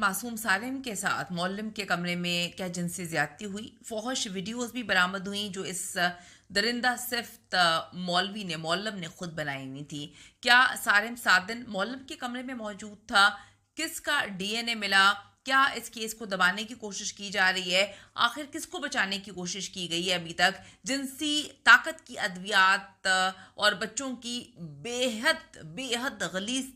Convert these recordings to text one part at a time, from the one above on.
मासूम सालिम के साथ मौलम के कमरे में क्या जिनसी ज्यादती हुई। फौहश वीडियोस भी बरामद हुई जो इस दरिंदा सिफ्त मौलवी ने मौलम ने खुद बनाई हुई थी। क्या सालिम सादिन मौलम के कमरे में मौजूद था? किसका डीएनए मिला? क्या इस केस को दबाने की कोशिश की जा रही है? आखिर किसको बचाने की कोशिश की गई है? अभी तक जिनसी ताकत की अद्वियात और बच्चों की बेहद बेहद गलीज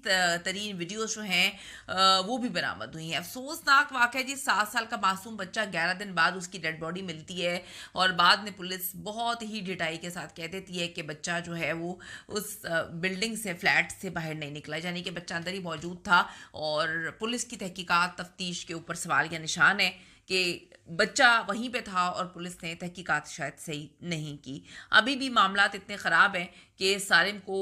तरीन वीडियोस जो हैं वो भी बरामद हुई हैं। अफसोसनाक वाक़या जी, 7 साल का मासूम बच्चा 11 दिन बाद उसकी डेड बॉडी मिलती है और बाद में पुलिस बहुत ही ढिठाई के साथ कह देती है कि बच्चा जो है वो उस बिल्डिंग से फ्लैट से बाहर नहीं निकला, यानी कि बच्चा अंदर ही मौजूद था। और पुलिस की तहकीकात तफ्तीश के ऊपर सवाल या निशान है कि बच्चा वहीं पे था और पुलिस ने तहकीकात शायद सही नहीं की। अभी भी मामलात इतने ख़राब हैं कि सालिम को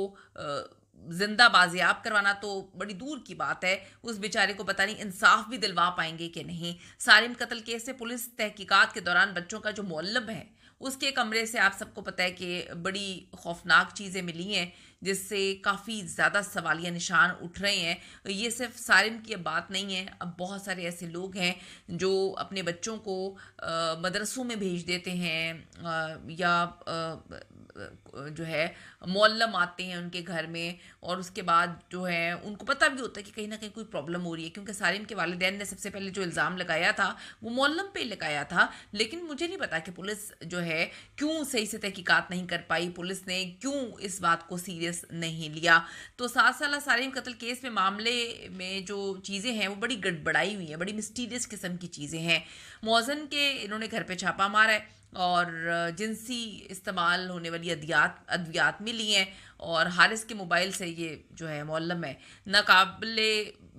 जिंदा बाजियाब करवाना तो बड़ी दूर की बात है। उस बेचारे को पता नहीं इंसाफ भी दिलवा पाएंगे कि नहीं। सालिम कत्ल केस से पुलिस तहकीकात के दौरान बच्चों का जो मुअल्लिम है उसके कमरे से आप सबको पता है कि बड़ी खौफनाक चीज़ें मिली हैं जिससे काफ़ी ज़्यादा सवालिया निशान उठ रहे हैं। ये सिर्फ सालिम की अब बात नहीं है, अब बहुत सारे ऐसे लोग हैं जो अपने बच्चों को मदरसों में भेज देते हैं या जो है मौल्लम आते हैं उनके घर में और उसके बाद जो है उनको पता भी होता है कि कहीं ना कहीं कोई प्रॉब्लम हो रही है, क्योंकि सालिम के वालिदैन ने सबसे पहले जो इल्ज़ाम लगाया था वो मौल्लम पे लगाया था। लेकिन मुझे नहीं पता कि पुलिस जो है क्यों सही से तहकीकात नहीं कर पाई, पुलिस ने क्यों इस बात को सीरियस नहीं लिया। तो 7 साल सालिम कत्ल केस में मामले में जो चीज़ें हैं वो बड़ी गड़बड़ाई हुई हैं, बड़ी मिस्टीरियस किस्म की चीज़ें हैं। मौज़न के इन्होंने घर पे छापा मारा है और जिनसी इस्तेमाल होने वाली अद्वियात अद्वियात मिली हैं और हारिस के मोबाइल से ये जो है मुअल्लम है नाकाबिले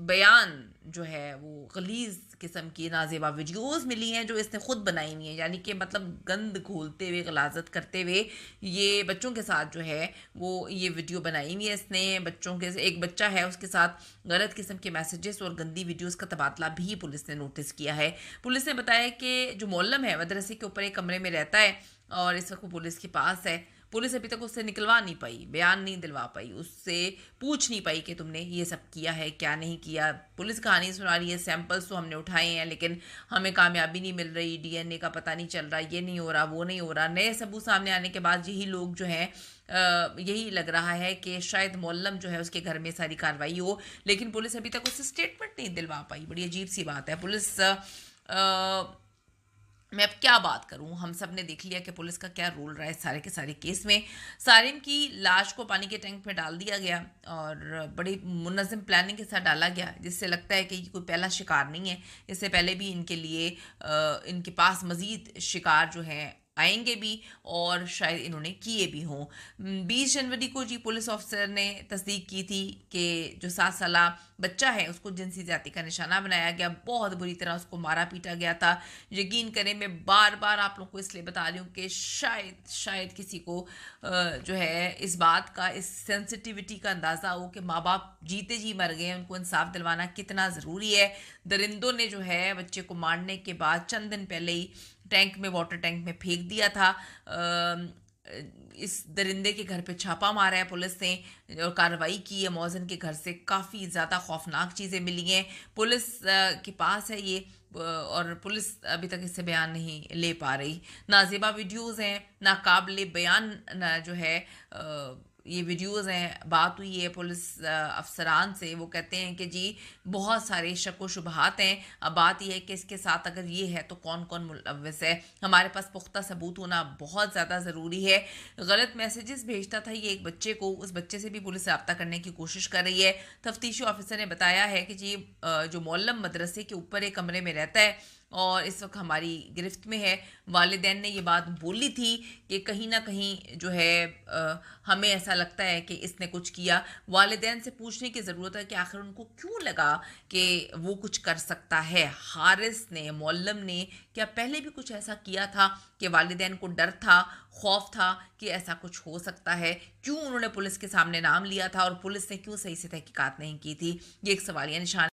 बयान जो है वो गलीज किस्म की नाजेबा वीडियोस मिली हैं जो इसने खुद बनाई हुई हैं, यानी कि मतलब गंद घोलते हुए गलाजत करते हुए ये बच्चों के साथ जो है वो ये वीडियो बनाई हुई है इसने। बच्चों के एक बच्चा है उसके साथ गलत किस्म के मैसेजेस और गंदी वीडियोस का तबादला भी पुलिस ने नोटिस किया है। पुलिस ने बताया कि जो मुअल्लिम है मदरसे के ऊपर एक कमरे में रहता है और इस वक्त वो पुलिस के पास है। पुलिस अभी तक उससे निकलवा नहीं पाई, बयान नहीं दिलवा पाई, उससे पूछ नहीं पाई कि तुमने ये सब किया है क्या नहीं किया। पुलिस कहानी सुना रही है, सैंपल्स तो हमने उठाए हैं लेकिन हमें कामयाबी नहीं मिल रही, डीएनए का पता नहीं चल रहा, ये नहीं हो रहा वो नहीं हो रहा। नए सबूत सामने आने के बाद यही लोग जो हैं यही लग रहा है कि शायद मुअल्लिम जो है उसके घर में सारी कार्रवाई हो, लेकिन पुलिस अभी तक उससे स्टेटमेंट नहीं दिलवा पाई। बड़ी अजीब सी बात है। पुलिस मैं अब क्या बात करूं, हम सब ने देख लिया कि पुलिस का क्या रोल रहा है सारे के सारे केस में। सालिम की लाश को पानी के टैंक में डाल दिया गया और बड़ी मुनज़्ज़म प्लानिंग के साथ डाला गया, जिससे लगता है कि ये कोई पहला शिकार नहीं है। इससे पहले भी इनके लिए इनके पास मज़ीद शिकार जो हैं आएंगे भी और शायद इन्होंने किए भी हों। 20 जनवरी को जी पुलिस ऑफिसर ने तस्दीक की थी कि जो 7 साल बच्चा है उसको जिनसी ज़्यादती का निशाना बनाया गया, बहुत बुरी तरह उसको मारा पीटा गया था। यकीन करें मैं बार बार आप लोगों को इसलिए बता रही हूँ कि शायद शायद किसी को जो है इस बात का, इस सेंसिटिविटी का अंदाज़ा हो कि माँ बाप जीते जी मर गए, उनको इंसाफ दिलवाना कितना ज़रूरी है। दरिंदों ने जो है बच्चे को मारने के बाद चंद दिन पहले ही टैंक में, वाटर टैंक में फेंक दिया था। इस दरिंदे के घर पे छापा मारा है पुलिस ने और कार्रवाई की है। मौज़न के घर से काफ़ी ज़्यादा खौफनाक चीज़ें मिली हैं, पुलिस के पास है ये और पुलिस अभी तक इससे बयान नहीं ले पा रही। नाजेबा वीडियोज़ हैं, नाकाबिले बयान जो है ये वीडियोज़ हैं। बात हुई है पुलिस अफसरान से, वो कहते हैं कि जी बहुत सारे शक व शुबहात हैं। अब बात यह है कि इसके साथ अगर ये है तो कौन कौन मुलव्वस है, हमारे पास पुख्ता सबूत होना बहुत ज़्यादा ज़रूरी है। गलत मैसेजेस भेजता था ये एक बच्चे को, उस बच्चे से भी पुलिस रब्ता करने की कोशिश कर रही है। तफ्तीशी ऑफिसर ने बताया है कि जी जो मुअल्लिम मदरसे के ऊपर एक कमरे में रहता है और इस वक्त हमारी गिरफ्त में है। वालिदैन ने ये बात बोली थी कि कहीं ना कहीं जो है हमें ऐसा लगता है कि इसने कुछ किया। वालिदैन से पूछने की ज़रूरत है कि आखिर उनको क्यों लगा कि वो कुछ कर सकता है। हारिस ने, मुअल्लिम ने क्या पहले भी कुछ ऐसा किया था कि वालिदैन को डर था, खौफ था कि ऐसा कुछ हो सकता है? क्यों उन्होंने पुलिस के सामने नाम लिया था और पुलिस ने क्यों सही से तहकीकात नहीं की थी? ये एक सवालिया निशान